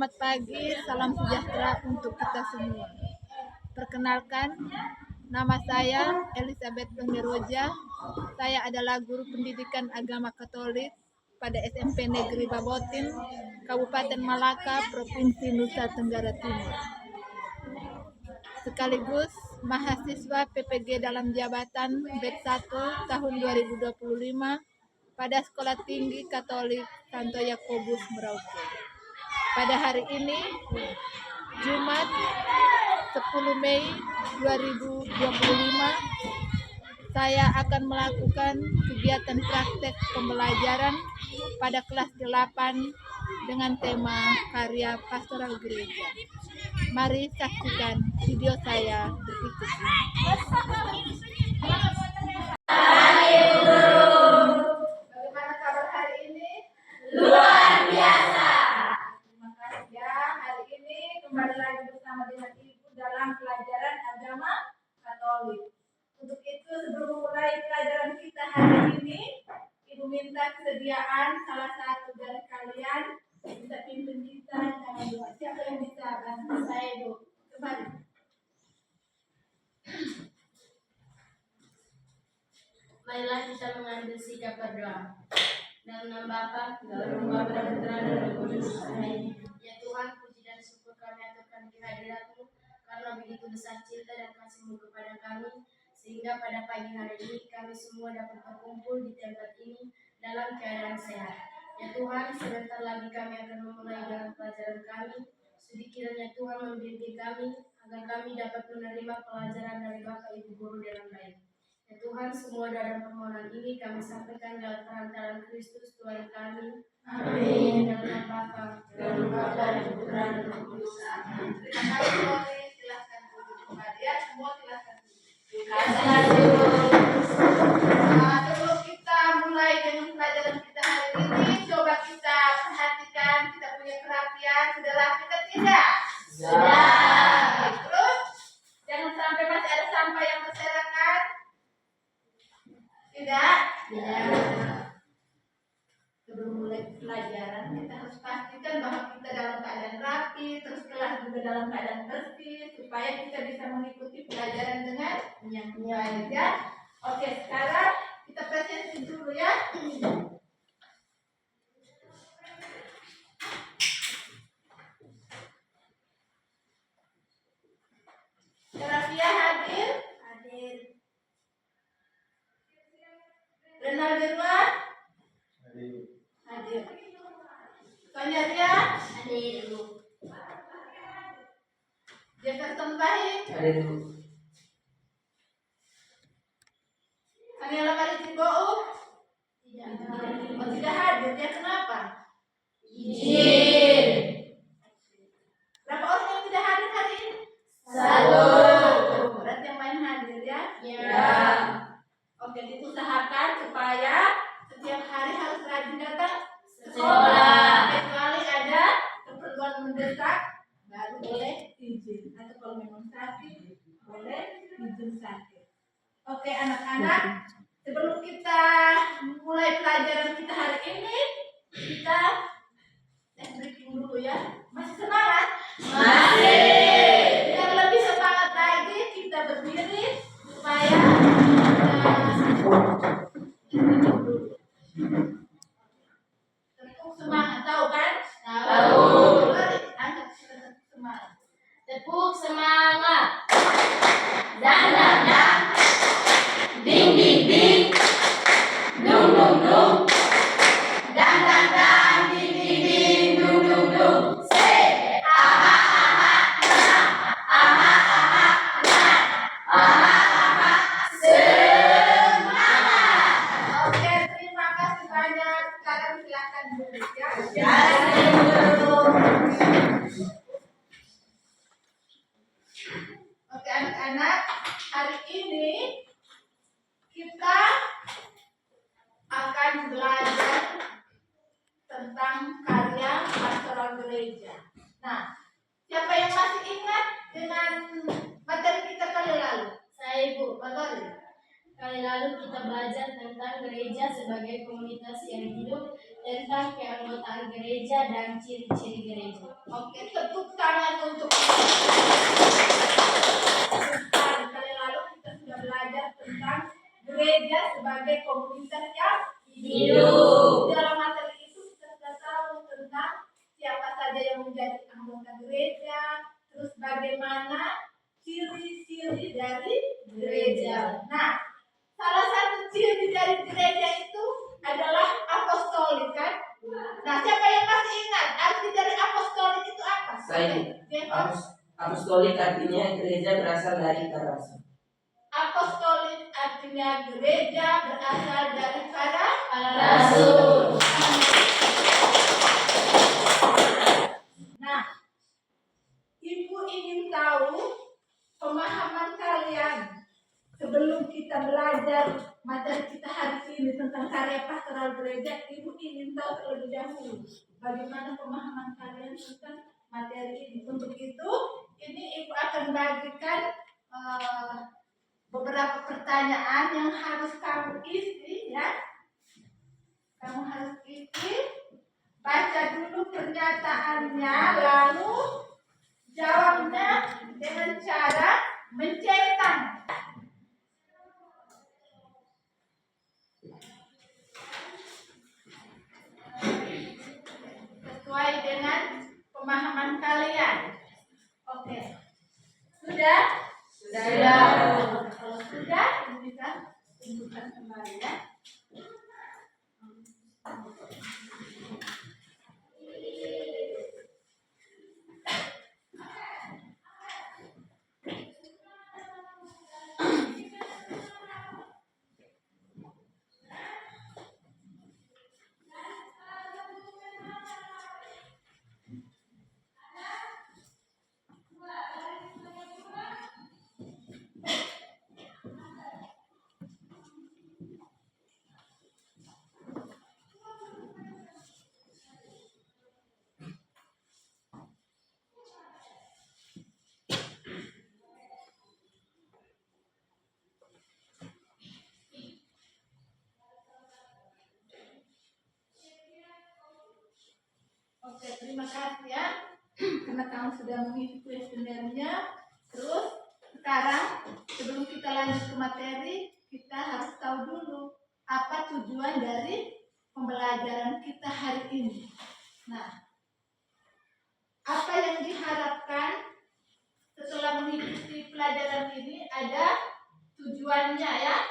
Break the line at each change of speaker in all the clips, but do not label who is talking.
Selamat pagi, salam sejahtera untuk kita semua. Perkenalkan, nama saya Elizabeth Roja. Saya adalah guru pendidikan agama Katolik pada SMP Negeri Babotin, Kabupaten Malaka, Provinsi Nusa Tenggara Timur. Sekaligus mahasiswa PPG dalam jabatan BED 1 tahun 2025 pada Sekolah Tinggi Katolik Santo Yakobus Merauke. Pada hari ini, Jumat 10 Mei 2025, saya akan melakukan kegiatan praktek pembelajaran pada kelas 8 dengan tema karya pastoral gereja. Mari saksikan video saya berikut ini. Bagaimana kabar hari ini? Luar biasa. Terima kasih ya. Hari ini kembali lagi bersama dengan Ibu dalam pelajaran agama Katolik. Untuk itu sebelum mulai pelajaran kita hari ini, Ibu minta kesediaan salah satu dari kalian bisa pimpin kita dengan doa. Siapa yang bisa bantu saya, Ibu? Kembali.
Marilah kita mengambil sikap berdoa. Dalam nama Bapa, dalam nama Bapa dan Putra dan Roh Kudus. Amin. Ya Tuhan, puji dan syukur kami aturkan kehadirat-Mu, karena begitu besar cinta dan kasih-Mu kepada kami, sehingga pada pagi hari ini kami semua dapat berkumpul di tempat ini dalam keadaan sehat. Ya Tuhan, sebentar lagi kami akan memulai dalam pelajaran kami. Sudi kiranya Tuhan membimbing kami, agar kami dapat menerima pelajaran dari Bapak Ibu Guru dengan baik. Ya Tuhan, semua dalam permohonan ini kami sampaikan dalam perantaraan Kristus Tuhan kami. Amin. Dalam nama Bapa, dalam nama Bapa dan Putra dan Roh Kudus. Amin.
Terima kasih, Lori. Silahkan duduk kembali ya. Semua silahkan duduk. Sebelum kita mulai dengan pelajaran kita hari ini, coba kita perhatikan kita punya kerapian. Sudah rapi atau tidak?
Sudah.
Terus, jangan sampai masih ada sampah yang berserakan. Tidak?
Tidak.
Sebelum mulai pelajaran, kita harus pastikan bahwa kita dalam keadaan rapi, terus kelas juga dalam keadaan bersih, supaya kita bisa mengikuti pelajaran dengan baik ya. Oke, sekarang kita presentasi dulu ya. Terapia hadir? Hadir. Renal di luar? Hadir. Sonyaria?
Hadir.
Jefferson Bahit?
Hadir.
Aniela Maritibouk?
Tidak.
Oh, tidak hadir. Dia kenapa?
Izin.
Berapa orang yang tidak hadir hari ini?
1.
Berarti yang lain hadir ya?
Ya.
Oke, diusahakan supaya setiap hari harus rajin datang
Sekolah.
Kecuali ada keperluan mendesak, baru boleh izin. Atau kalau memang sakit, boleh izin sakit. Oke, anak-anak, sebelum kita mulai pelajaran kita hari ini, kita briefing dulu ya. Masih semangat?
Masih.
Biar lebih semangat lagi, kita berdiri supaya tepuk semangat, tahu kan?
Tahu.
Mari, angkat semangat.
Tepuk semangat. Dan dan dan. Ding ding ding. Dung dung dung. Dan dan dan. Ding ding ding. Dung dung dung. Say aha aha nah. Aha aha nah. Aha aha semangat.
Oke, terima kasih banyak. Sekarang silakan duduk ya. Oke, anak-anak, hari ini kita akan belajar tentang karya pastoral gereja. Nah, siapa yang masih ingat dengan materi kita kali lalu?
Saya Ibu.
Batori.
Kali lalu kita belajar tentang gereja sebagai komunitas yang hidup tentang keanggotaan gereja dan ciri-ciri gereja.
Oke, tepuk tangan untuk kali lalu kita sudah belajar tentang gereja sebagai komunitas yang hidup. Dalam materi itu kita sudah tahu tentang siapa saja yang menjadi anggota gereja, terus bagaimana ciri-ciri dari gereja. Nah, salah satu ciri dari gereja itu adalah apostolik, kan? Nah, siapa yang masih ingat arti dari apostolik itu apa?
Saya. Apostolik artinya gereja berasal dari para rasul.
Apostolik artinya gereja berasal dari para rasul. Nah, Ibu ingin tahu pemahaman kalian sebelum kita belajar materi kita hari ini tentang karya pastoral gereja. Ibu ingin tahu terlebih dahulu bagaimana pemahaman kalian tentang materi ini. Untuk itu, ini Ibu akan bagikan beberapa pertanyaan yang harus kamu isi, ya. Kamu harus isi, baca dulu pernyataannya, lalu jawabnya dengan cara mencetak. Sesuai dengan pemahaman kalian. Oke. Sudah? Sudah. Kalau sudah, bisa tunjukkan kembali, ya. Oke, terima kasih, ya. Karena kamu sudah mengisi kuesionernya. Terus sekarang sebelum kita lanjut ke materi, kita harus tahu dulu apa tujuan dari pembelajaran kita hari ini. Nah, apa yang diharapkan setelah mengikuti pelajaran ini? Ada tujuannya, ya.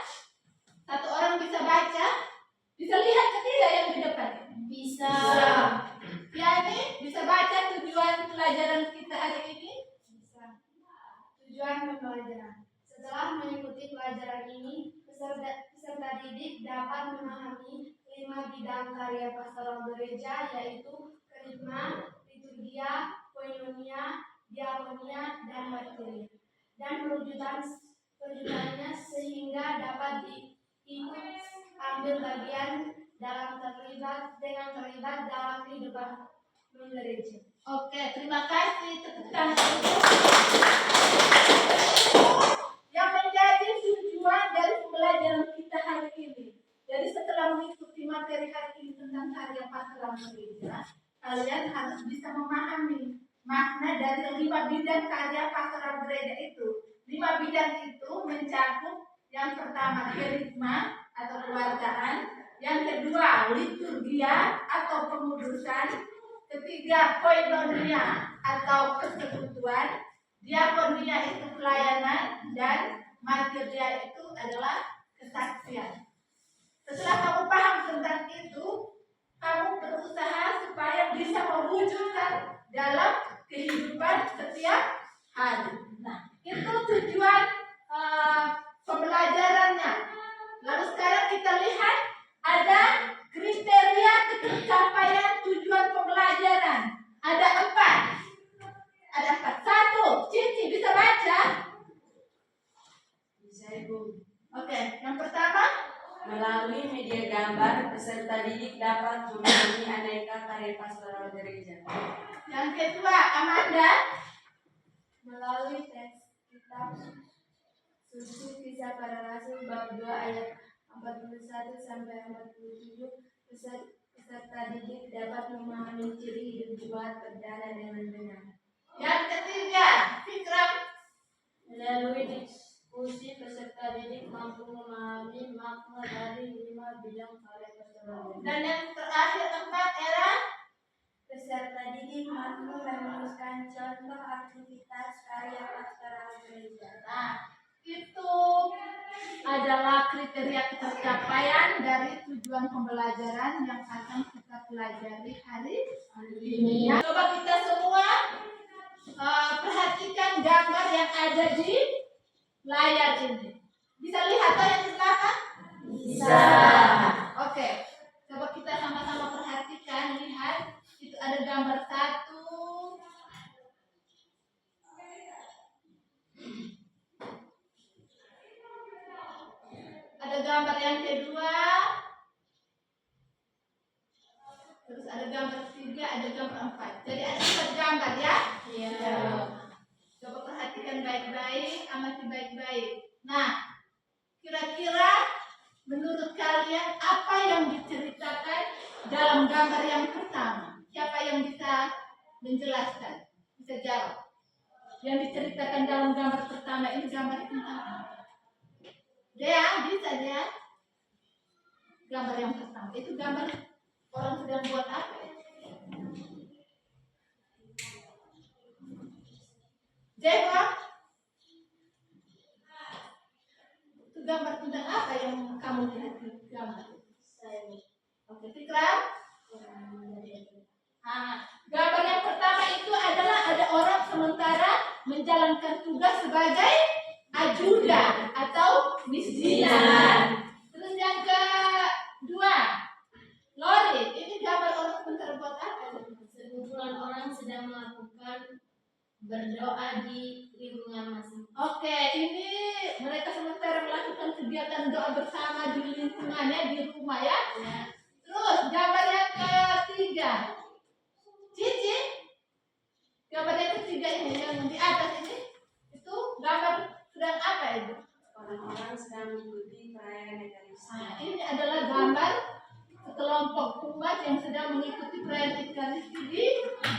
Satu orang bisa baca, bisa lihat tidak yang di depan?
Bisa.
Ya, ini bisa baca tujuan pelajaran kita hari ini?
Bisa. Tujuan pembelajaran. Setelah mengikuti pelajaran ini, peserta didik dapat memahami 5 bidang karya pastoral gereja, yaitu kerikma, liturgia, koinonia, diakonia, dan martiria, dan perwujudannya sehingga dapat ikut ambil bagian terlibat dalam kehidupan gereja.
Oke, terima kasih. Tepuk tangan untuk yang menjadi tujuan dari pembelajaran kita hari ini. Jadi setelah mengikuti materi hari ini tentang karya pastoral gereja, kalian harus bisa memahami makna dari 5 bidang karya pastoral gereja itu. 5 bidang itu mencakup yang pertama kerikma atau kewargaan, yang kedua liturgia atau pengudusan, ketiga koinonia atau persekutuan, diakonia itu pelayanan, dan martiria itu adalah kesaksian. Setelah kamu paham tentang itu, kamu berusaha supaya bisa mewujudkan dalam kehidupan setiap hari. Nah, itu tujuan pembelajarannya. Lalu sekarang kita lihat ada kriteria pencapaian tujuan pembelajaran. Ada 4. Ada 4. 1, Cici bisa baca?
Bisa, Ibu.
Oke, yang pertama,
Melalui media gambar, peserta didik dapat memahami aneka karya pastoral gereja.
yang kedua, Amanda.
Melalui teks kitab suci Kisah Para Rasul bab 2 ayat 41 sampai 47, peserta peserta didik dapat memahami ciri hidup jemaat perdana dengan benar.
Yang ketiga, Fikram.
Melalui diskusi, peserta didik mampu memahami makna dari 5 bidang karya pastoral.
Dan yang terakhir 4, Era.
Peserta didik mampu merumuskan contoh aktivitas karya pastoral gereja.
Nah, itu adalah kriteria pencapaian dari tujuan pembelajaran yang akan kita pelajari hari ini. Coba kita semua perhatikan gambar yang ada di layar ini. Bisa lihat toh yang di belakang?
Bisa.
Oke, coba kita sama-sama perhatikan, lihat. Itu ada gambar 1. Ada gambar yang kedua. Terus ada gambar 3, ada gambar 4. Jadi ada 4 gambar ya?
Iya.
Coba perhatikan baik-baik, amati baik-baik. Nah, kira-kira menurut kalian apa yang diceritakan dalam gambar yang pertama? Siapa yang bisa menjelaskan? Bisa jawab. Yang diceritakan dalam gambar pertama ini gambar tentang apa? Dea, bisa Dea? Gambar yang pertama itu gambar orang sedang buat apa ya? Jeva? Itu gambar tentang apa yang kamu lihat di gambar? Oke, Fikram? Gambar yang pertama itu adalah ada orang sementara menjalankan tugas sebagai ajudan atau misdinan. Terus yang kedua, Lori, ini gambar orang sementara buat apa?
Sekumpulan orang sedang melakukan berdoa di lingkungan masing.
Oke, ini mereka sementara melakukan kegiatan doa bersama di lingkungannya, di rumah ya. Terus gambar yang ketiga, Cici, gambar yang ketiga ini yang di atas ini, itu gambar sedang apa itu?
Orang-orang sedang mengikuti perayaan Ekaristi.
Nah, ini adalah gambar sekelompok umat yang sedang mengikuti perayaan Ekaristi di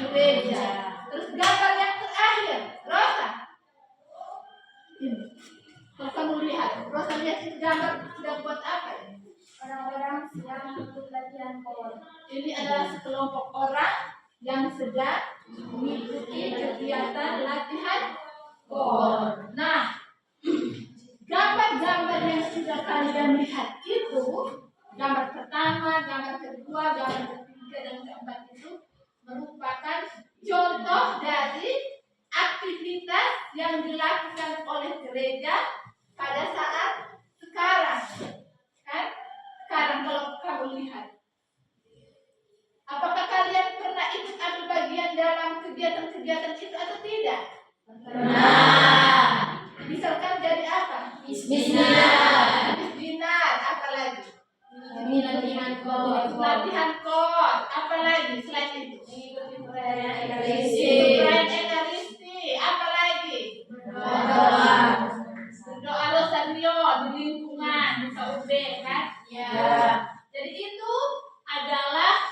gereja. Terus gambar yang terakhir, Rosa. Ini. Kalau kamu lihat, Rosa lihat ini gambar sedang buat apa ini?
Orang-orang sedang ikut latihan POR.
Ini adalah sekelompok orang yang sedang mengikuti kegiatan latihan POR. Nah, gambar-gambar yang sudah kalian lihat itu, gambar pertama, gambar kedua, gambar ketiga, dan keempat itu merupakan contoh dari aktivitas yang dilakukan oleh gereja pada saat sekarang. Kan? Sekarang kalau kamu lihat. Apakah kalian pernah ikut ambil bagian dalam kegiatan-kegiatan itu atau tidak?
Pernah.
Misalkan jadi apa?
Misdinan.
Misdinan, apa lagi?
Latihan POR.
Latihan KOR, apa lagi selain itu?
Mengikuti perayaan Ekaristi.
Perayaan Ekaristi, apa lagi?
Berdoa.
Berdoa rosario di lingkungan, di KUB kan?
Ya.
Jadi itu adalah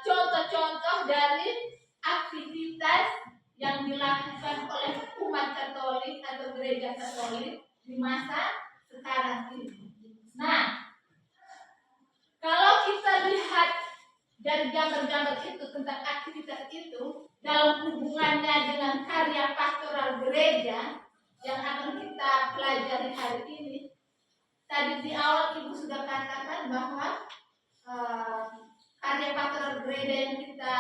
contoh-contoh dari aktivitas yang dilakukan oleh umat Katolik atau gereja Katolik di masa sekarang ini. Nah, kalau kita lihat dari gambar-gambar itu tentang aktivitas itu dalam hubungannya dengan karya pastoral gereja yang akan kita pelajari hari ini, tadi di awal Ibu sudah katakan bahwa karya pastoral gereja yang kita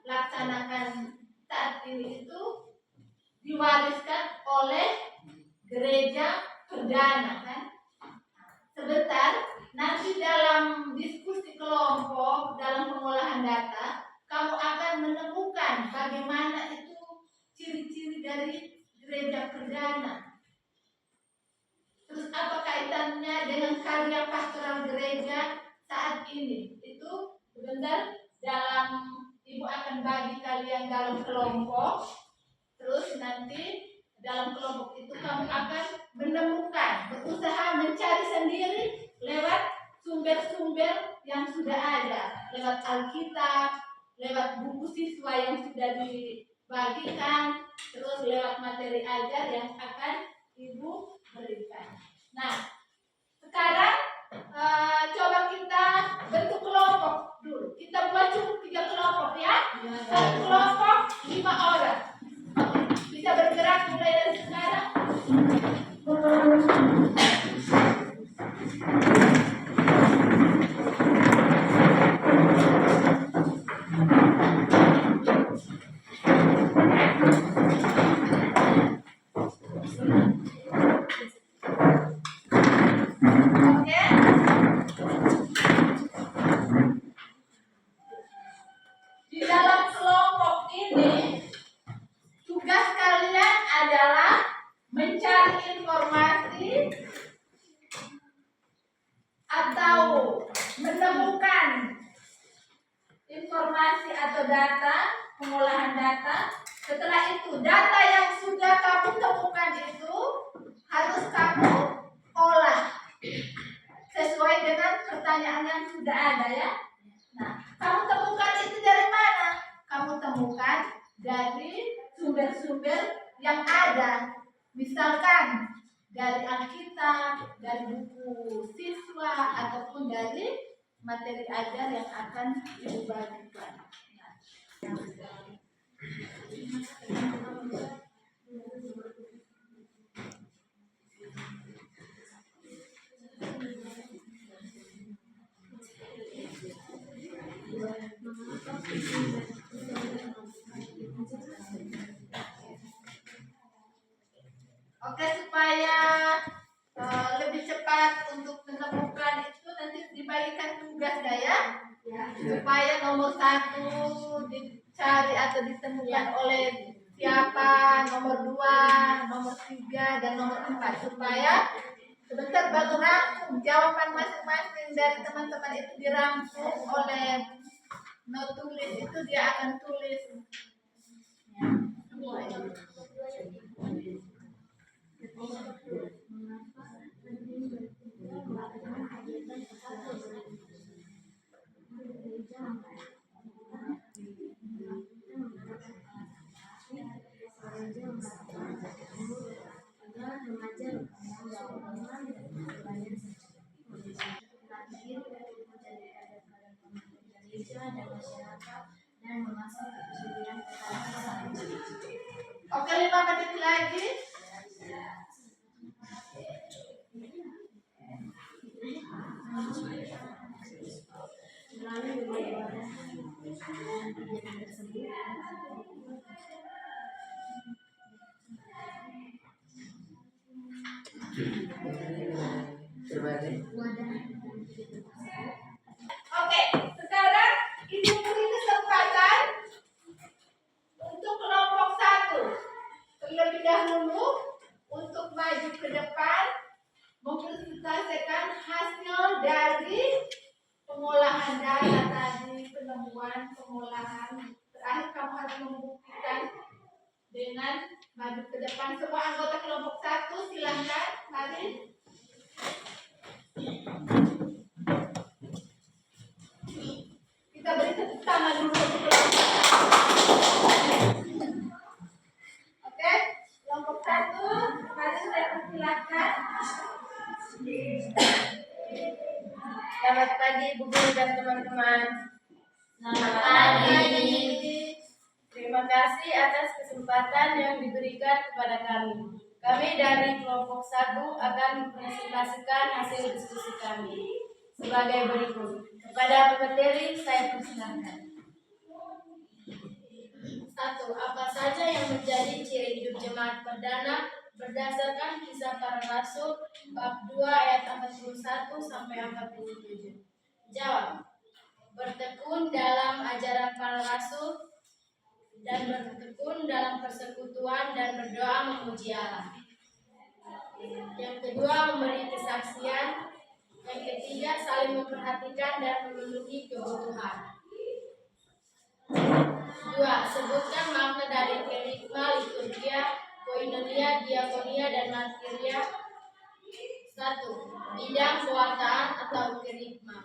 laksanakan saat ini itu diwariskan oleh gereja perdana kan. Sebentar, nanti dalam diskusi kelompok, dalam pengolahan data, kamu akan menemukan bagaimana itu ciri-ciri dari gereja perdana. Terus apa kaitannya dengan karya pastoral gereja saat ini? Itu sebentar dalam Ibu akan bagi kalian dalam kelompok. Terus nanti dalam kelompok itu kamu akan menemukan, berusaha mencari sendiri lewat sumber-sumber yang sudah ada lewat Alkitab, lewat buku siswa yang sudah dibagikan, terus lewat materi ajar yang akan Ibu berikan. Nah, sekarang coba kita bentuk kelompok dulu. Kita buat cukup 3 kelompok ya. Satu kelompok 5 orang. Bisa bergerak mulai dari sekarang. Oke. Di dalam kelompok ini tugas kalian adalah mencari informasi atau menemukan informasi atau data, pengolahan data. Setelah itu, data yang sudah kamu temukan itu harus kamu olah sesuai dengan pertanyaan yang sudah ada ya. Nah, kamu temukan itu dari mana? Kamu temukan dari sumber-sumber yang ada. Misalkan dari Alkitab, dari buku siswa, ataupun dari materi ajar yang akan Ibu bagikan. Oke, supaya lebih cepat untuk menemukan itu nanti dibagikan tugasnya ya. Supaya nomor 1 dicari atau ditemukan oleh siapa, nomor 2, nomor 3, dan nomor 4. Supaya sebentar baru rangkum jawaban masing-masing dari teman-teman itu dirangkum oleh not tulis itu dia akan tulis. Oke, 5 menit lagi. Oke, sekarang Ibu beri kesempatan untuk kelompok 1 terlebih dahulu untuk maju ke depan mempresentasikan hasil dari pengolahan data tadi, penemuan, pengolahan. Terakhir kamu harus membuktikan dengan maju ke depan. Semua anggota kelompok 1 silahkan mari. Kita beri tepuk tangan dulu untuk kelompok. Oke, kelompok 1 mari saya persilahkan.
Selamat pagi Bu Guru dan teman-teman.
Selamat pagi.
Terima kasih atas kesempatan yang diberikan kepada kami. Kami dari kelompok 1 akan mempresentasikan hasil diskusi kami sebagai berikut. Kepada pemateri saya persilahkan. 1. Apa saja yang menjadi ciri hidup jemaat perdana berdasarkan Kisah Para Rasul bab 2 ayat 41 sampai 47? Jawab. Bertekun dalam ajaran para rasul dan bertekun dalam persekutuan dan berdoa memuji Allah. Yang kedua, memberi kesaksian. Yang ketiga, saling memperhatikan dan memenuhi kebutuhan. 2. Sebutkan makna dari kerigma, liturgia, koinonia, diakonia, dan martiria. 1. bidang kewartaan atau kerikma.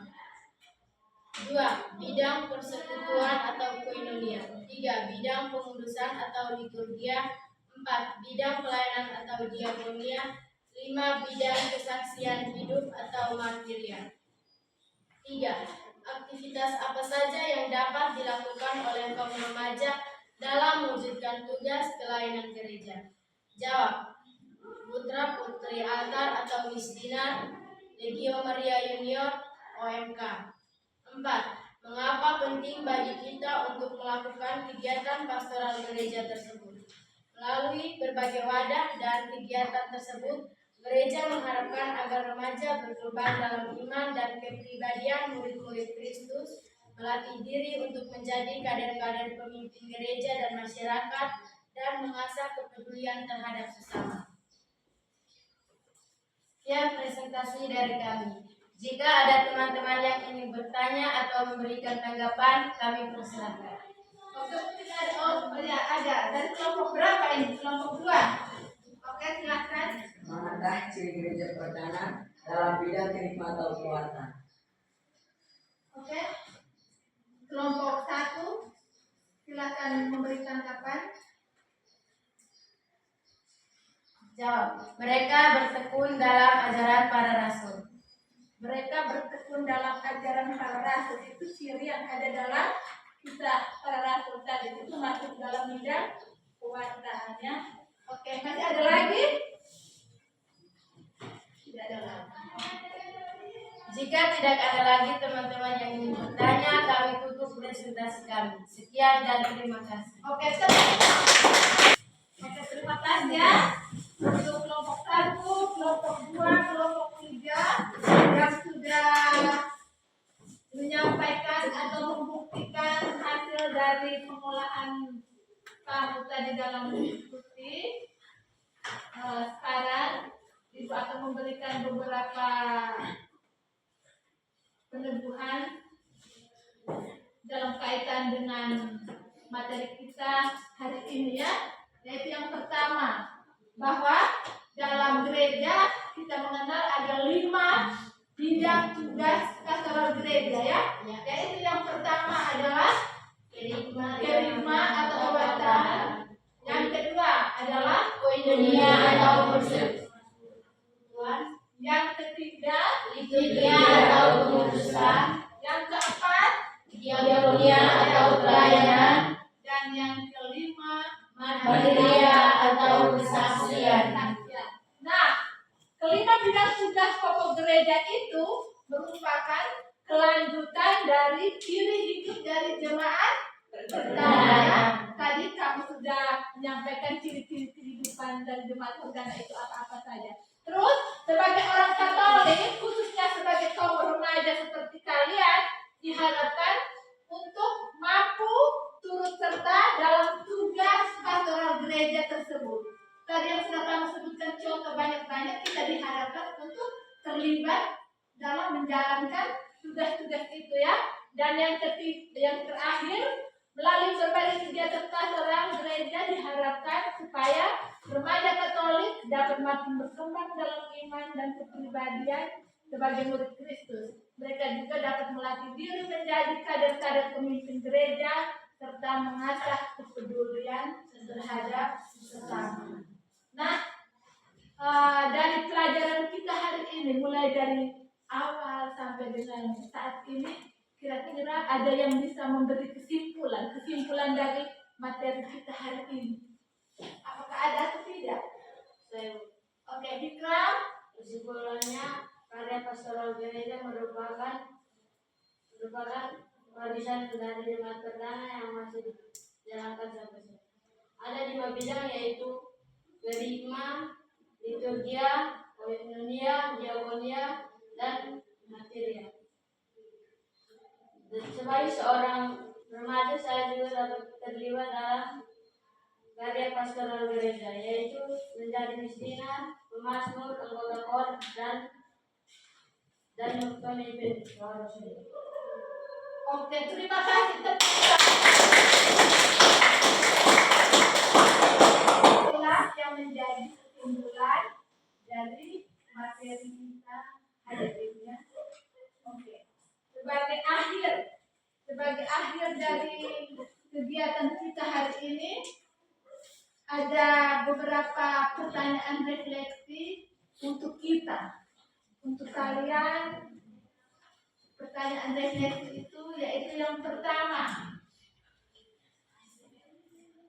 2. Bidang persekutuan atau koinonia. 3. Bidang pengudusan atau liturgia. 4. Bidang pelayanan atau diakonia. 5. Bidang kesaksian hidup atau martiria. 3. Aktivitas apa saja yang dapat dilakukan oleh kaum remaja dalam mewujudkan tugas pelayanan gereja? Jawab. Putra Putri Altar atau Miss Dinar, Legio Maria Junior, OMK. 4. Mengapa penting bagi kita untuk melakukan kegiatan pastoral gereja tersebut? Melalui berbagai wadah dan kegiatan tersebut, gereja mengharapkan agar remaja berkembang dalam iman dan kepribadian murid-murid Kristus, melatih diri untuk menjadi kader-kader pemimpin gereja dan masyarakat, dan mengasah kepedulian terhadap sesama. Sekian presentasi dari kami. Jika ada teman-teman yang ingin bertanya atau memberikan tanggapan, kami persilakan.
Oke, mungkin ada. Dari kelompok berapa ini? Kelompok 2. Oke, silakan.
Manakah ciri gereja perdana dalam bidang kerikma atau kewartaan?
Oke. Kelompok 1, silakan memberi tanggapan.
Jawab. Mereka bertekun dalam ajaran para rasul.
Mereka bertekun dalam ajaran para rasul. Itu ciri yang ada dalam kisah para rasul tadi. Itu masuk dalam bidang kewartaannya. Oke, masih ada lagi? Tidak ada lagi.
Jika tidak ada lagi teman-teman yang ingin bertanya, kami tutup presentasi kami. Sekian dan terima kasih.
Oke, terima kasih ya. Untuk kelompok 1, kelompok 2, kelompok 3 yang sudah menyampaikan atau membuktikan hasil dari pengolahan kamu tadi dalam diskusi. Sekarang Ibu akan memberikan beberapa peneguhan dalam kaitan dengan materi kita hari ini ya. Yaitu yang pertama, bahwa dalam gereja kita mengenal ada 5 bidang tugas pastoral gereja ya. Yaitu yang pertama adalah kerikma atau kewartaan. Yang kedua adalah
Koinonia atau persekutuan.
Yang ketiga
Liturgia atau pengudusan.
Yang keempat
Diakonia atau pelayanan.
dan yang kelima
Martiria atau kesaksian.
Nah, kelima bidang tugas pokok gereja itu merupakan kelanjutan dari ciri hidup dari jemaat perdana. Tadi kamu sudah menyampaikan ciri-ciri kehidupan dari jemaat perdana itu apa-apa saja. Terus, sebagai orang Katolik, khususnya sebagai kaum remaja seperti kalian, diharapkan untuk mampu turut serta dalam tugas pastoral gereja tersebut. Tadi yang sudah kamu sebutkan contoh banyak-banyak, kita diharapkan untuk terlibat dalam menjalankan tugas-tugas itu ya. Dan yang terakhir, melalui berbagai kegiatan pastoral gereja diharapkan supaya remaja Katolik dapat makin berkembang dalam iman dan kepribadian sebagai murid Kristus. Mereka juga dapat melatih diri menjadi kader-kader pemimpin gereja serta mengasah kepedulian terhadap sesama. Nah, dari pelajaran kita hari ini, mulai dari awal sampai dengan saat ini, kira-kira ada yang bisa memberi kesimpulan dari materi kita hari ini. Apakah ada atau tidak? Oke, Bikram.
Kesimpulannya, karya pastoral gereja merupakan warisan dari jemaat perdana yang masih dijalankan sampai sekarang. Ada 5 bidang, yaitu kerikma, liturgia, koinonia, diakonia, dan martiria. Sebagai seorang remaja, saya juga dapat terlibat dalam karya pastoral gereja, yaitu menjadi misdinar, pemazmur, anggota KOR, dan pemimpin.
Oke, terima kasih. Itulah yang menjadi kesimpulan dari materi kita dari kegiatan kita hari ini, ada beberapa pertanyaan refleksi untuk kita, untuk kalian. Pertanyaan refleksi itu yaitu yang pertama,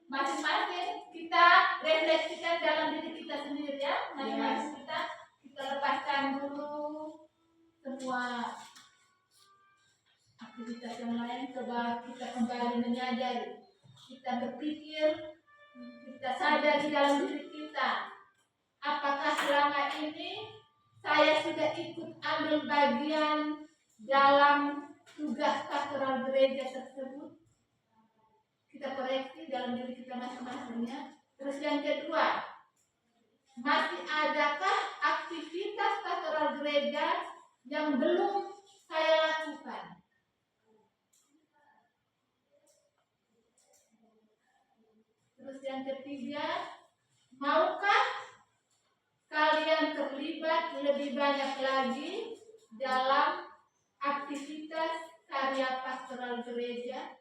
masing-masing kita refleksikan dalam diri kita sendiri ya, masing-masing kita lepaskan dulu semua aktivitas yang lain, coba kita kembali menyadari, kita berpikir, kita sadar di dalam diri kita, apakah selama ini saya sudah ikut ambil bagian dalam tugas pastoral gereja tersebut. Kita koreksi dalam diri kita masing-masingnya. Terus yang kedua, masih adakah aktivitas pastoral gereja yang belum saya lakukan? Terus yang ketiga, maukah kalian terlibat lebih banyak lagi dalam aktivitas karya pastoral gereja?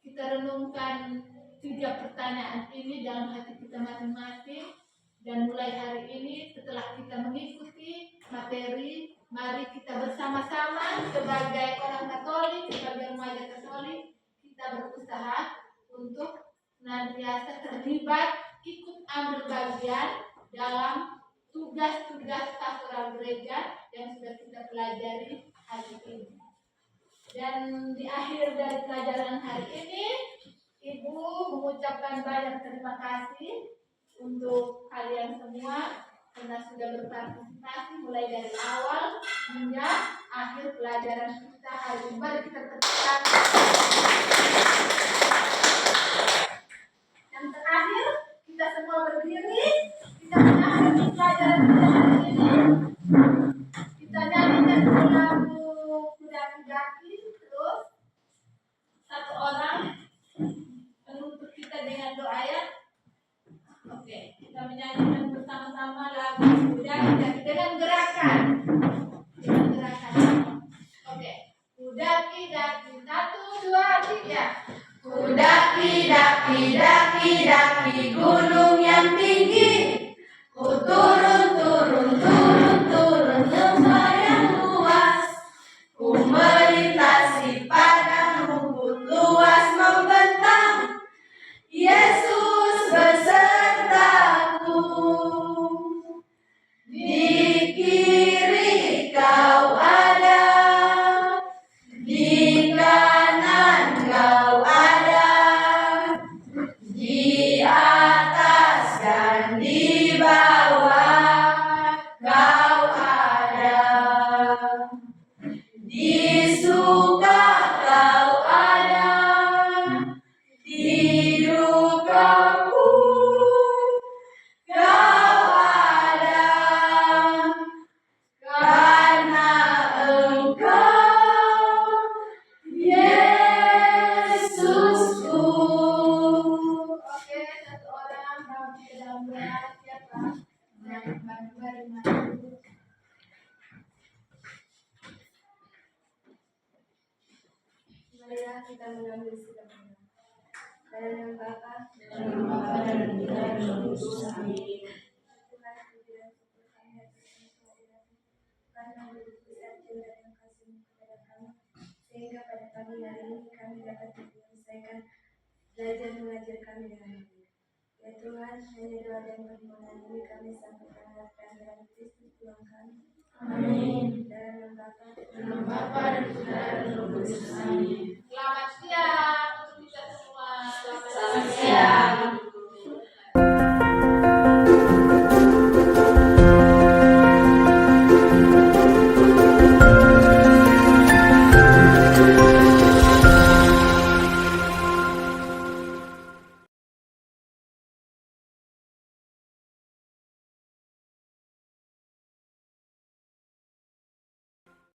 Kita renungkan 3 pertanyaan ini dalam hati kita masing-masing, dan mulai hari ini setelah kita mengikuti materi, mari kita bersama-sama sebagai orang Katolik, sebagai remaja Katolik, kita berusaha untuk senantiasa terlibat, ikut ambil bagian dalam tugas-tugas pastoral gereja yang sudah kita pelajari hari ini. Dan di akhir dari pelajaran hari ini, Ibu mengucapkan banyak terima kasih untuk kalian semua karena sudah berpartisipasi mulai dari awal hingga akhir pelajaran kita hari ini. Mari kita tepukkan. Yang terakhir, kita semua berdiri, kita mengakhiri pelajaran kita hari ini. Kita nyanyikan lagu Kudaki-daki, terus satu orang menuntut kita dengan doa ya. Oke, kita menyanyikan bersama-sama lagu Kudaki-daki dengan gerakan. Dengan gerakan. Oke, Kudaki-daki, 1, 2, 3.
Kudaki-daki, daki-daki gunung yang tinggi. Ku turun, turun, turun, turun lembah yang luas. Ku melintasi padang rumput luas membentang. Yesus besertaku. Di kiri kau ada, di kanan kau ada, di atas dan di bawah kau ada, di suka kau ada, di duka pun kau ada, karena Engkau Yesusku.
Oke, satu orang mau ke dalam doa, siapa? Mari. Marilah kita mengambil sikap benar. Dalam nama Bapa, dan Putra, dan Roh Kudus. Amin. Tuhan, puji dan syukur kami atas kehadiran karena begitu besar cinta dan kasih kepada kami, sehingga pada pagi hari ini kami dapat menyelesaikan belajar mengajar kami dengan baik. Ya Tuhan, hanya doa dan permohonan ini kami sampaikan dalam kehadiran Kristus Tuhan kami. Amin. Dalam nama Bapa, dan Putra, dan Roh Kudus.